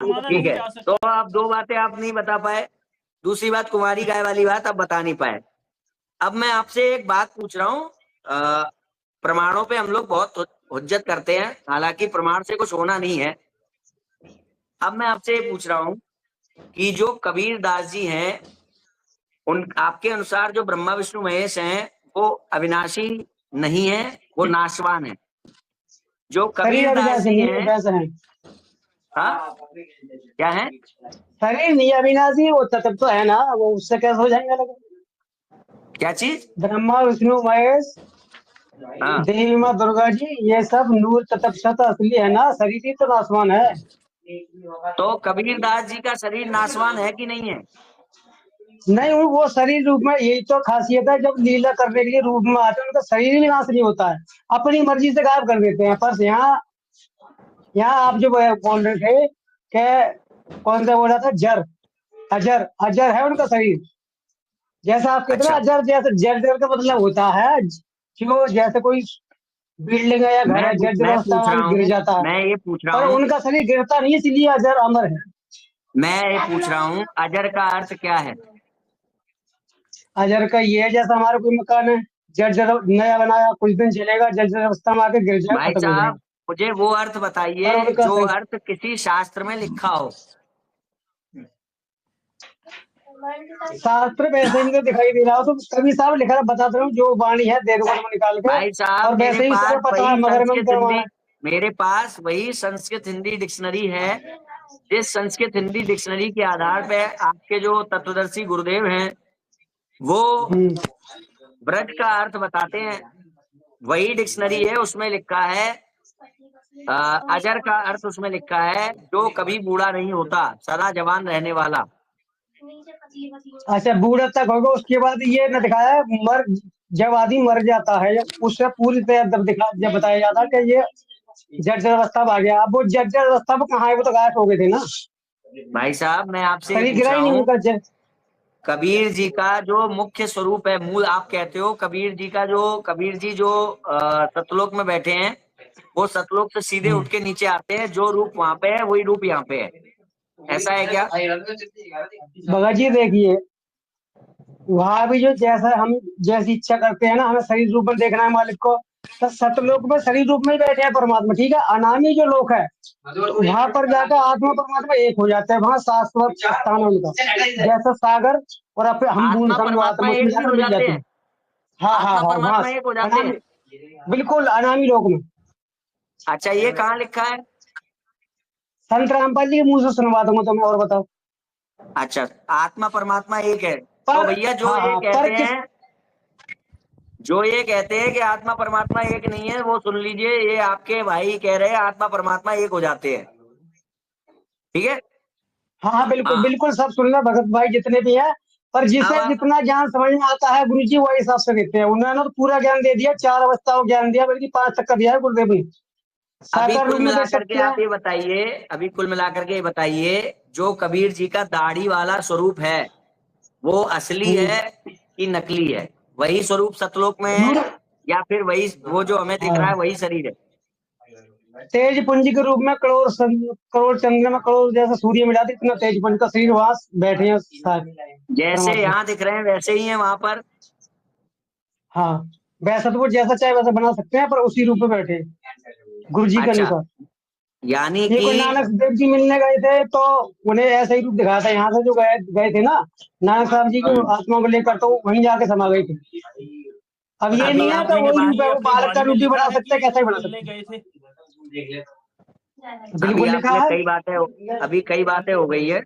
समाधान ठीक हो है, जा तो सकता आप दो बातें आप नहीं बता पाए। दूसरी बात कुमारी गाय वाली बात आप बता नहीं पाए। अब मैं आपसे एक बात पूछ रहा हूँ। प्रमाणों पे हम लोग बहुत हुज्जत करते हैं, हालांकि प्रमाण से कुछ होना नहीं है। अब मैं आपसे ये पूछ रहा हूँ कि जो कबीर दास जी हैं, उन आपके अनुसार जो ब्रह्मा विष्णु महेश हैं वो अविनाशी नहीं है, वो नाशवान है। जो शरीर कबीर दास अविनाशी जी नहीं हैं, वैसा है। हाँ क्या है? शरीर नहीं अविनाशी, वो तत्व तो है ना, वो उससे कैसे हो जाएंगे अलग? क्या चीज? ब्रह्मा विष्णु महेश हाँ, देवी माँ दुर्गा जी, ये सब नूर तत्व सत असली है ना, शरीर ही तो नासवान है। तो कबीर दास जी का शरीर नाशवान है कि नहीं है? नहीं, वो शरीर रूप में, यही तो खासियत है, जब लीला करने के लिए रूप में आते हैं उनका शरीर भी नाश नहीं होता है, अपनी मर्जी से गायब कर देते हैं। पर यहाँ यहाँ आप जो बोल रहे थे कि कौन सा बोला था, जर अजर, अजर है उनका शरीर। जैसा आप कहते हैं ना, अच्छा, अजर, जैसे जर जर का मतलब होता है जो जैसे कोई बिल्डिंग है या घर है, जर जर मैं अवस्था पूछ रहा में गिर हूँ, जाता है, मैं ये पूछ रहा पर हूँ, उनका शरीर गिरता नहीं, इसलिए अजर अमर है। मैं ये पूछ रहा हूँ अजर का अर्थ क्या है? अजर का ये है, जैसा हमारा कोई मकान है, जर जर नया बनाया, कुछ दिन चलेगा, जर जर अवस्था में आके गिर जाएगा, भाई खत्म हो साहब, जाएगा। मुझे वो अर्थ बताइए पर उनका जो शरीर, अर्थ किसी शास्त्र में लिखा हो। शास्त्र में ऐसे ही तो दिखाई दे रहा हो, तो कभी साहब लिखा है, बताता हूँ जो वाणी है देवगढ़ में निकाल के, भाई साहब, और वैसे ही तुम्हें पता है मगर में करवाना। मेरे पास वही संस्कृत हिंदी डिक्शनरी है। जिस संस्कृत हिंदी डिक्शनरी के आधार पे आपके जो तत्वदर्शी गुरुदेव हैं वो ब्रज का अर्थ बताते हैं, वही डिक्शनरी है, उसमें लिखा है अजर का अर्थ उसमें लिखा है जो कभी बूढ़ा नहीं होता, सदा जवान रहने वाला। अच्छा, बूढ़ा तक होगा, उसके बाद ये न दिखाया है, मर, जब आदमी मर जाता है उससे पूरी तरह जब दिखा, जब बताया जाता है कि ये जर्जर अवस्था में आ गया, अब वो जर्जर अवस्था में कहाँ है, वो तो गायब हो गए थे ना, भाई साहब, मैं आपसे ये शरीर पूछ गिरा रहा ही नहीं हूँ, उनका कबीर जी का जो मुख्य स्वरूप है, मूल आप कहते हो, कबीर जी का जो कबीर जी जो सतलोक में बैठे हैं, वो सतलोक से सीधे उठ के नीचे आते हैं, जो रूप वहां पे है वही रूप यहाँ पे है, ऐसा है क्या? भगत जी देखिए, वहां भी जो जैसा हम जैसी इच्छा करते हैं ना, हमें शरीर रूप में देखना है मालिक को, तो सतलोक में शरीर रूप में ही बैठे हैं परमात्मा, ठीक है। अनामी जो लोक है, वहां पर जाकर आत्मा परमात्मा एक हो जाते हैं, वहां शाश्वत स्थान है उनका, जैसा सागर और हम बूंद आत्मा समझो परमात्मा आत्मा, उसमें एक भी जाकर हो मिल जाते जाते हैं? हैं। हाँ हाँ आत्मा हाँ, वहां परमात्मा एक हो जाते अनामी, हैं? बिल्कुल अनामी लोक में। अच्छा, ये कहाँ लिखा है? संत रामपाल जी के मुंह से सुनवा दूंगा तुम्हें, और बताओ। अच्छा, आत्मा परमात्मा एक है, तो पर भैया जो हाँ ये हाँ, पर कहते किस, हैं, जो ये कहते हैं कि आत्मा परमात्मा एक नहीं है, वो सुन लीजिए, ये आपके भाई कह रहे हैं आत्मा परमात्मा एक हो जाते हैं, ठीक है। हाँ हाँ, बिल्कुल हाँ, बिल्कुल, सब सुन रहे भगत भाई जितने भी हैं, पर अब जिसे जितना ज्ञान समझ में आता है गुरु जी वही हिसाब से देते हैं। उन्होंने तो पूरा ज्ञान दे दिया, चार अवस्थाओं ज्ञान दिया, बल्कि 5 तक का दिया है गुरुदेव ने। अभी साकार कुल रूप में देख मिलाकर के सकते आप हैं। ये बताइए, अभी कुल मिलाकर के ये बताइए, जो कबीर जी का दाढ़ी वाला स्वरूप है वो असली है कि नकली है? वही स्वरूप सतलोक में है गुरु, या फिर वही वो जो हमें दिख रहा है हाँ, वही शरीर है? तेज पुंज के रूप में करोड़ चंद्रमा, करोड़ जैसा सूर्य मिला था, इतना तेज पुंज का शरीर वहां बैठे हैं जैसे परमात्मा। यहाँ दिख रहे हैं वैसे ही है वहां पर? हाँ, वैसा तो वो जैसा चाहे वैसा बना सकते हैं, पर उसी रूप में बैठे हैं गुरु जी के अच्छा, अनुसार। यानी ये कि कोई नानक देव जी मिलने गए थे तो उन्हें ऐसा ही रूप दिखाया था, यहाँ से जो गए गए थे ना, नानक साहब जी की आत्मा को लेकर, तो वहीं जाके समा गए थे। अब ये अभी नहीं है कि आपने वही रूप कहीं है, वो अपनी बालक का वाणी में रूप भी लिखा बना है सकते हैं, कि कैसा ही वो बना मिलने सकते गए थे? हैं, अभी बिल्कुल लिखा आपने है। कई बातें हो गई है,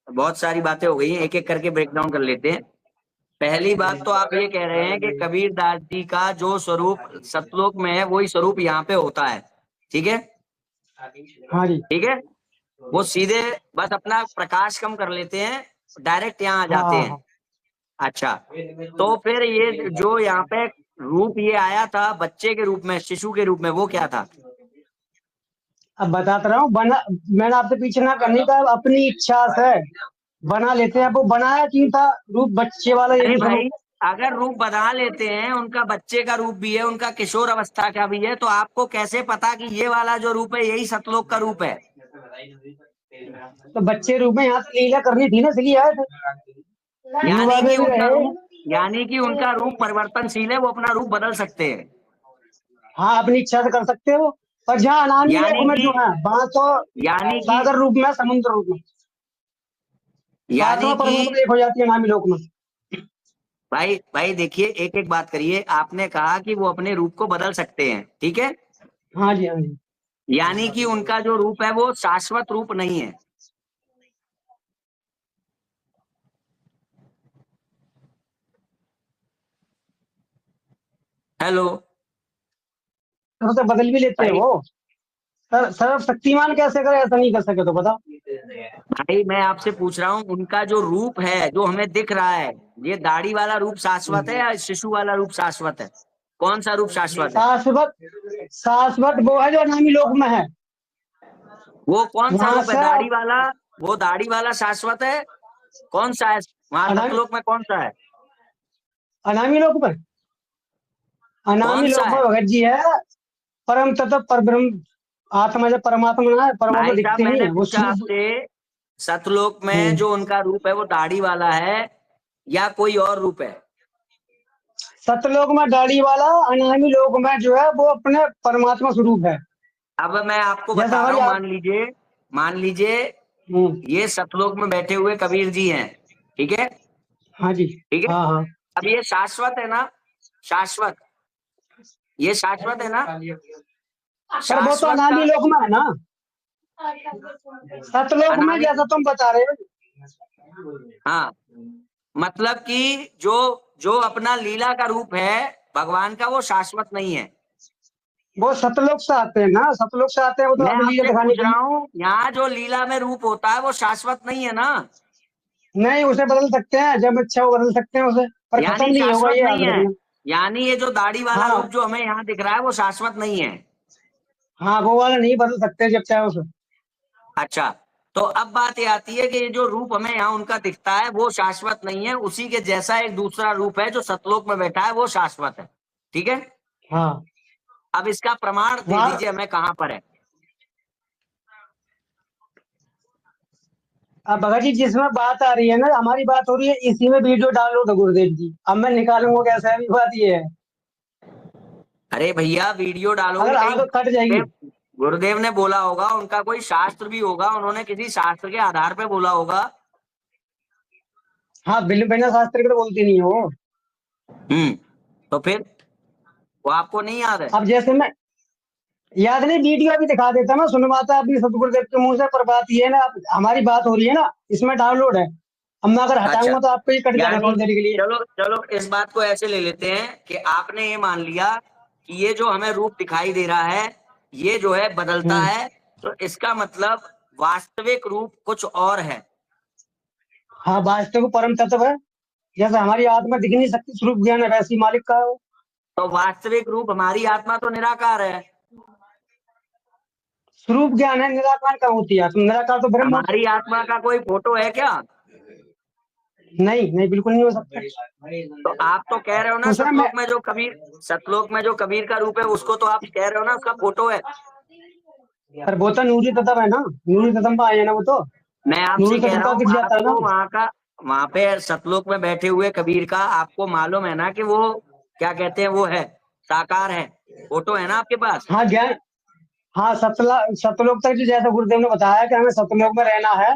बहुत सारी बातें हो गई हैं, एक एक करके ब्रेक डाउन कर लेते हैं। पहली बात तो आप ये कह रहे हैं कि कबीर दास जी का जो स्वरूप सतलोक में है वही स्वरूप यहाँ पे होता है, ठीक है, हाँ जी, ठीक है। वो सीधे बस अपना प्रकाश कम कर लेते हैं, डायरेक्ट यहाँ आ हाँ जाते हाँ हैं। हाँ। अच्छा, तो फिर ये जो यहाँ पे रूप ये आया था बच्चे के रूप में, शिशु के रूप में, वो क्या था? अब बताता रहा हूँ, बना, मैंने आपसे पीछे ना करने का, अपनी इच्छा से बना लेते हैं। वो बनाया क्यों था रूप बच्चे वाला, ये अरे भी सुनो। भाई, अगर रूप बदला लेते हैं, उनका बच्चे का रूप भी है, उनका किशोर अवस्था का भी है, तो आपको कैसे पता कि ये वाला जो रूप है यही सतलोक का रूप है? तो बच्चे रूप में यहाँ से लीला करनी थी ना, इसलिए आए थे। युवा में भी रहे। यानी कि उनका रूप परिवर्तनशील है, वो अपना रूप बदल सकते हैं। हाँ, अपनी इच्छा से कर सकते हो। पर जहाँ अनामी लोक यानी में कि जो है वहां तो यानी कि सागर रूप में, समुद्र रूप में, यानी आत्मा कि परमात्मा एक हो जाती है अनामी लोक में। भाई भाई देखिए, एक एक बात करिए। आपने कहा कि वो अपने रूप को बदल सकते हैं, ठीक है। हाँ जी, हाँ जी। यानी कि उनका जो रूप है वो शाश्वत रूप नहीं है। हेलो तो बदल भी लेते हैं भाई। वो। सर सर, शक्तिमान कैसे करे, ऐसा नहीं कर सके तो बताओ। भाई मैं आपसे पूछ रहा हूँ, उनका जो रूप है जो हमें दिख रहा है, ये दाढ़ी वाला रूप शाश्वत है या शिशु वाला रूप शाश्वत है? कौन सा रूप शाश्वत है? शाश्वत, शाश्वत वो है जो अनामी लोक में है। वो कौन सा वहां रूप है? से दाढ़ी वाला? वो दाढ़ी वाला शाश्वत है? कौन सा है? वहां अनामी, सतलोक में कौन सा है? अनामी लोक में, अनामी कौन सा लोक में है? भगत जी है। परम तत्व पर ब्रह्म, आत्मा जब परमात्मा ना है, परमात्मा भाई साहब दिखते नहीं मैंने है वो पूछा स्वरूप। आपसे, सतलोक में हम्म। जो उनका रूप है वो दाढ़ी वाला है या कोई और रूप है? सतलोक में दाढ़ी वाला, अनामी लोक में जो है वो अपने परमात्मा स्वरूप है। अब मैं आपको जैसे बता रहा हमारी हूँ, आप। मान लीजिए हम्म। ये सतलोक में बैठे हुए कबीर जी हैं, ठीक है। हाँ जी। ठीक है। हाँ हाँ। अब ये शाश्वत है ना? शाश्वत, ये शाश्वत है ना? पर वो तो शाश्वत का अनामी लोक में है ना। सतलोक में अनामी, जैसा तुम बता रहे हो। हाँ, मतलब कि जो जो अपना लीला का रूप है भगवान का, वो शाश्वत नहीं है। वो सतलोक से आते हैं ना, सतलोक से आते हैं वो तो मैं अपनी लीला आपसे दिखाने पूछ के रहा लिए। हूँ, यहाँ जो लीला में रूप होता है वो शाश्वत नहीं है ना? नहीं, उसे बदल सकते हैं, जब इच्छा वो बदल सकते हैं उसे, पर खत्म यानी नहीं होगा, शाश्वत ये नहीं याद है। रखना। यानी ये जो दाढ़ी वाला रूप हाँ जो हमें यहाँ दिख रहा है वो शाश्वत नहीं है। हाँ, वो वाला नहीं बदल सकते जब चाहे उसे। अच्छा, तो अब बात ये आती है कि ये जो रूप हमें यहाँ उनका दिखता है वो शाश्वत नहीं है, उसी के जैसा एक दूसरा रूप है जो सतलोक में बैठा है, वो शाश्वत है। ठीक है। हाँ। अब इसका प्रमाण दे वहां, दीजिए हमें, कहाँ पर है? अब भगत जी जिसमें बात आ रही है ना, हमारी बात हो रही है, इसी में वीडियो डाउनलोड है गुरुदेव जी, अब मैं निकालूंगा कैसे, अभी बात ये है। अरे भैया, वीडियो अगर डालोगे हाँ कहीं? तो कट जाएगी। गुरुदेव ने बोला होगा, उनका कोई शास्त्र भी होगा, उन्होंने किसी शास्त्र के आधार पे बोला होगा। हाँ, बिना शास्त्र के तो बोलती नहीं है वो। तो फिर वो आपको नहीं याद है? अब जैसे मैं, याद नहीं, वीडियो अभी दिखा देता ना, सुनवाता अपनी सतगुरुदेव के मुंह से, पर बात ये है ना, अब हमारी बात हो रही है ना, इसमें डाउनलोड है। अब मैं अगर अच्छा, हटाऊंगा तो आपको ये कट जाएगा यानी थोड़ी देर के लिए। चलो चलो इस बात को ऐसे ले लेते हैं कि आपने ये मान लिया कि ये जो हमें रूप दिखाई दे रहा है ये जो है बदलता हम्म। है, तो इसका मतलब वास्तविक रूप कुछ और है। हाँ, वास्तव परम तत्व है। जैसे हमारी आत्मा दिख नहीं सकती, स्वरूप ज्ञान है, वैसी मालिक का है वो। तो वास्तविक रूप हमारी आत्मा तो निराकार है। स्वरूप ज्ञान है, निराकार का होती है, तुम निराकार तो ब्रह्म होते हमारी आत्मा का कोई फोटो है क्या? हो। नहीं नहीं, बिल्कुल नहीं हो सकता। तो आप तो कह रहे हो ना, उसमें मैं, सतलोक में जो कबीर का रूप है उसको तो आप कह रहे हो ना उसका फोटो है। पर वो तो नूरी तत्व है ना, नूरी तत्व में आए ना वो तो। मैं आपसे नूरी कह तत्व रहा का हूँ, दिख जाता है ना। आपको वहां पे सतलोक में बैठे हुए कबीर का आपको मालूम है ना कि वो क्या कहते हैं, वो है साकार है, फोटो है ना आपके पास? हाँ, ज्ञान। हाँ, सतलोक तक जो, जैसे गुरुदेव ने बताया कि हमें सतलोक में रहना है,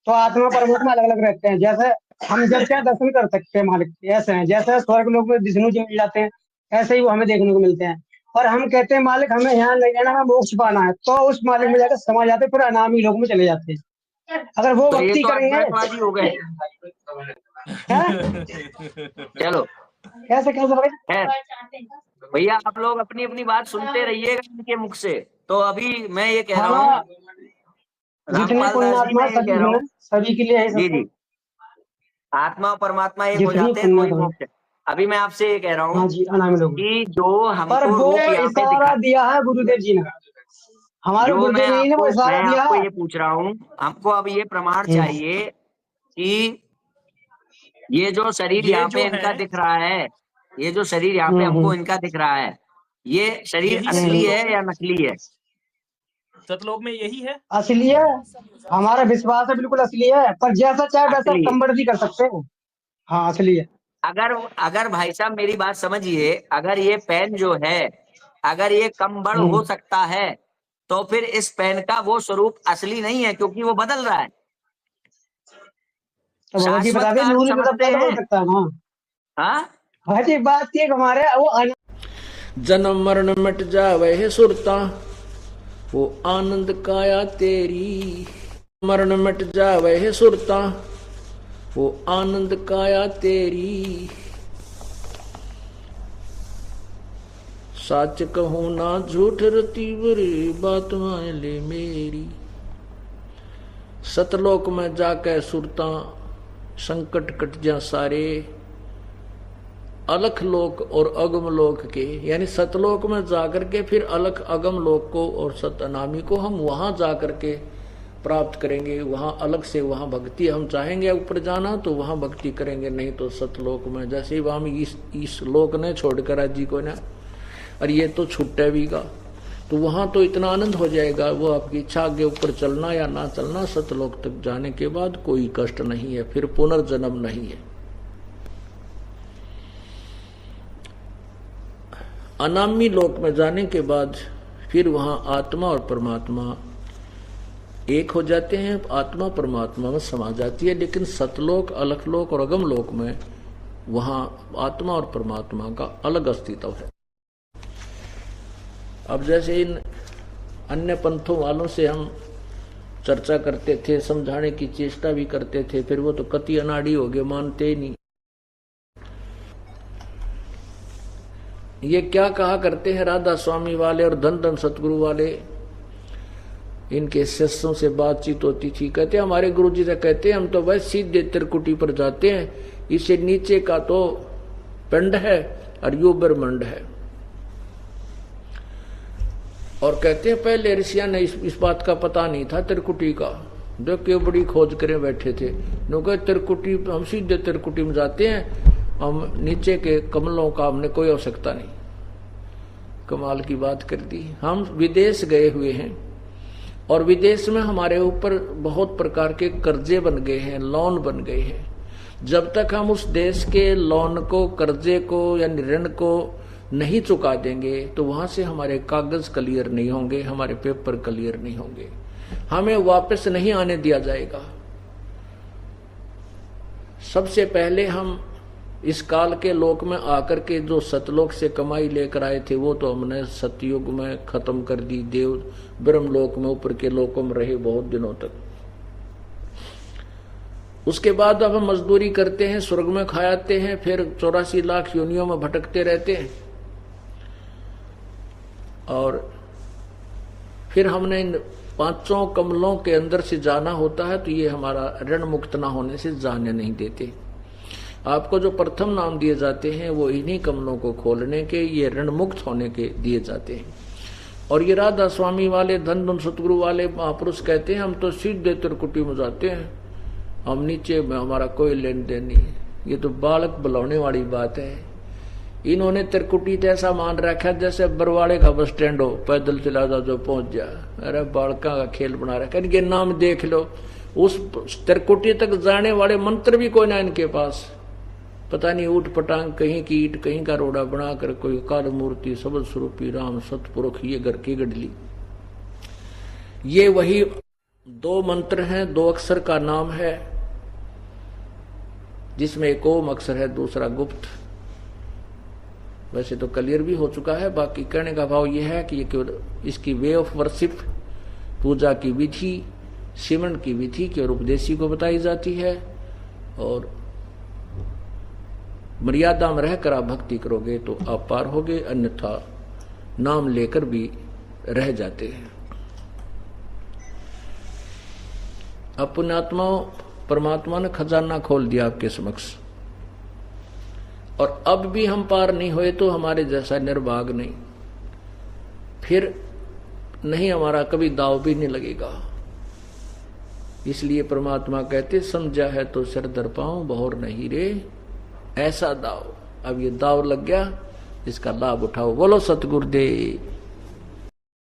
तो आत्मा परमात्मा अलग अलग रहते हैं। जैसे हम जब चाहे दर्शन कर सकते हैं मालिक के, ऐसे हैं। जैसे स्वर्ग लोक में विष्णु जी मिल जाते हैं, ऐसे ही वो हमें देखने को मिलते हैं। और हम कहते हैं मालिक हमें यहाँ नहीं रहना, हमें मोक्ष पाना है, तो उस मालिक में जाकर समा जाते हैं, फिर अनामी लोक में चले जाते हैं। अगर वो तो ये भक्ति तो करेंगे। अद्वैतवादी हो गए। हैं? चलो कैसे कैसे भाई? खैर, भैया आप लोग अपनी अपनी बात सुनते रहिएगा इनके मुख से। तो अभी मैं ये कह रहा हूँ, हाँ, जितने रामपाल दास जी, पुण्यात्मा मैं ये कह सभी रहा हूँ, हैं, सभी के लिए है सब जी जी, कुछ। आत्मा और परमात्मा एक हो जितनी जाते हैं तो ही पुण्यात्मा। मोक्ष है। अभी मैं आपसे ये कह रहा हूँ हाँ जी, अनामी लोग। कि जो पर हमको वो रूप यहाँ पे इशारा दिखा, दिया है गुरुदेव जी ने, हमारे जो गुरुदेव जी ने वो इशारा मैं दिया आपको है। ये पूछ रहा हूँ, हमको अब ये प्रमाण हम्म। चाहिए कि ये जो शरीर ये यहाँ पे जो इनका है दिख रहा है, ये जो शरीर यहाँ पे हमको हम्म। इनका दिख रहा है, ये शरीर यही असली शरीर है है। या नकली है? सतलोक में यही है, असली है, हमारा विश्वास है, बिल्कुल असली है, पर जैसा चाहे वैसा असली है। कन्वर्ट भी कर सकते हो। हाँ असली है। अगर अगर भाई साहब मेरी बात समझिए, अगर ये पेन जो है, अगर ये कम बड़ हो सकता है, तो फिर इस पेन का वो स्वरूप असली नहीं है, क्योंकि वो बदल रहा है। तो बाबा जी शाश्वत बता का दिए, अर्थ नूरी समझते तो बदल हैं? सकता है ना। हाँ, हाँ जी, बात ये हमारे वो जन्म मरण मिट जावे है सुरता, वो आनंद काया तेरी। मरण मिट जावे है सुरता, वो आनंद काया तेरी। सच कहूं ना झूठ रती बुरी, बात मान ले मेरी। सतलोक में जाके सुरता, संकट कट जा सारे। अलख लोक और अगम लोक के, यानी सतलोक में जाकर के फिर अलख अगम लोक को और सतनामी को हम वहां जाकर के प्राप्त करेंगे। वहां अलग से वहां भक्ति, हम चाहेंगे ऊपर जाना तो वहां भक्ति करेंगे, नहीं तो सतलोक में। जैसे ही हम इस लोक ने छोड़कर आज जी को ना, और ये तो छुट्टे भी का, तो वहां तो इतना आनंद हो जाएगा। वो आपकी इच्छा, आगे ऊपर चलना या ना चलना, सतलोक तक जाने के बाद कोई कष्ट नहीं है, फिर पुनर्जन्म नहीं है। अनामी लोक में जाने के बाद फिर वहां आत्मा और परमात्मा एक हो जाते हैं, आत्मा परमात्मा में समा जाती है। लेकिन सतलोक, अलखलोक और अगम लोक में वहां आत्मा और परमात्मा का अलग अस्तित्व है। अब जैसे इन अन्य पंथों वालों से हम चर्चा करते थे, समझाने की चेष्टा भी करते थे, फिर वो तो कति अनाड़ी हो गए, मानते ही नहीं। ये क्या कहा करते हैं राधा स्वामी वाले और धन धन सतगुरु वाले, इनके शिष्यों से बातचीत होती थी, कहते हमारे गुरुजी से कहते हम तो बस सीधे त्रिकुटी पर जाते हैं, इससे नीचे का तो पिंड है और यो ब्रह्मांड है। और कहते हैं पहले ऋषियों ने इस बात का पता नहीं था त्रिकुटी का, जो क्यों बड़ी खोज करे बैठे थे। क्योंकि त्रिकुटी, हम सीधे त्रिकुटी में जाते हैं, हम नीचे के कमलों का हमने कोई आवश्यकता नहीं। कमाल की बात कर दी। हम विदेश गए हुए हैं और विदेश में हमारे ऊपर बहुत प्रकार के कर्जे बन गए हैं, लोन बन गए हैं। जब तक हम उस देश के लोन को, कर्जे को या ऋण को नहीं चुका देंगे, तो वहां से हमारे कागज क्लियर नहीं होंगे, हमारे पेपर क्लियर नहीं होंगे, हमें वापस नहीं आने दिया जाएगा। सबसे पहले हम इस काल के लोक में आकर के जो सतलोक से कमाई लेकर आए थे, वो तो हमने सतयुग में खत्म कर दी। देव ब्रह्मलोक में, ऊपर के लोकों में रहे बहुत दिनों तक। उसके बाद अब हम मजदूरी करते हैं, स्वर्ग में खाते हैं, फिर 84 लाख योनियों में भटकते रहते हैं। और फिर हमने इन पांचों कमलों के अंदर से जाना होता है, तो ये हमारा ऋण मुक्त ना होने से जाने नहीं देते। आपको जो प्रथम नाम दिए जाते हैं वो इन्हीं कमलों को खोलने के, ये ऋण मुक्त होने के दिए जाते हैं। और ये राधा स्वामी वाले, धन धन सतगुरु वाले महापुरुष कहते हैं हम तो सीधे त्रिकुटी में जाते हैं, हम नीचे में हमारा कोई लेन देन नहीं है। ये तो बालक बुलाने वाली बात है। इन्होंने त्रिकुटी तो ऐसा मान रखा जैसे बरवाड़े का बस स्टैंड हो, पैदल चला जाओ जो पहुंच जा। अरे बालका का खेल बना रखा। इनके नाम देख लो, उस त्रिकुटी तक जाने वाले मंत्र भी कोई ना इनके पास। पता नहीं ऊट पटांग, कहीं की ईट कहीं का रोड़ा बनाकर कोई काल मूर्ति, सबद स्वरूपी राम सतपुरुष, ये घर की गडली। ये वही 2 मंत्र हैं, 2 अक्षर का नाम है, जिसमें एक ओम अक्षर है, दूसरा गुप्त। वैसे तो क्लियर भी हो चुका है। बाकी कहने का भाव यह है कि ये केवल इसकी वे ऑफ वर्शिप, पूजा की विधि, सिमरन की विधि केवल उपदेशी को बताई जाती है। और मर्यादा में रहकर आप भक्ति करोगे तो आप पार होगे, अन्यथा नाम लेकर भी रह जाते हैं। अपने आत्मा परमात्मा ने खजाना खोल दिया आपके समक्ष, और अब भी हम पार नहीं हुए तो हमारे जैसा निर्भाग नहीं, फिर नहीं हमारा कभी दाव भी नहीं लगेगा। इसलिए परमात्मा कहते समझा है तो सिर दर पाऊं, बहुर नहीं रे ऐसा दाव। अब ये दाव लग गया, इसका लाभ उठाओ। बोलो सतगुरुदेव।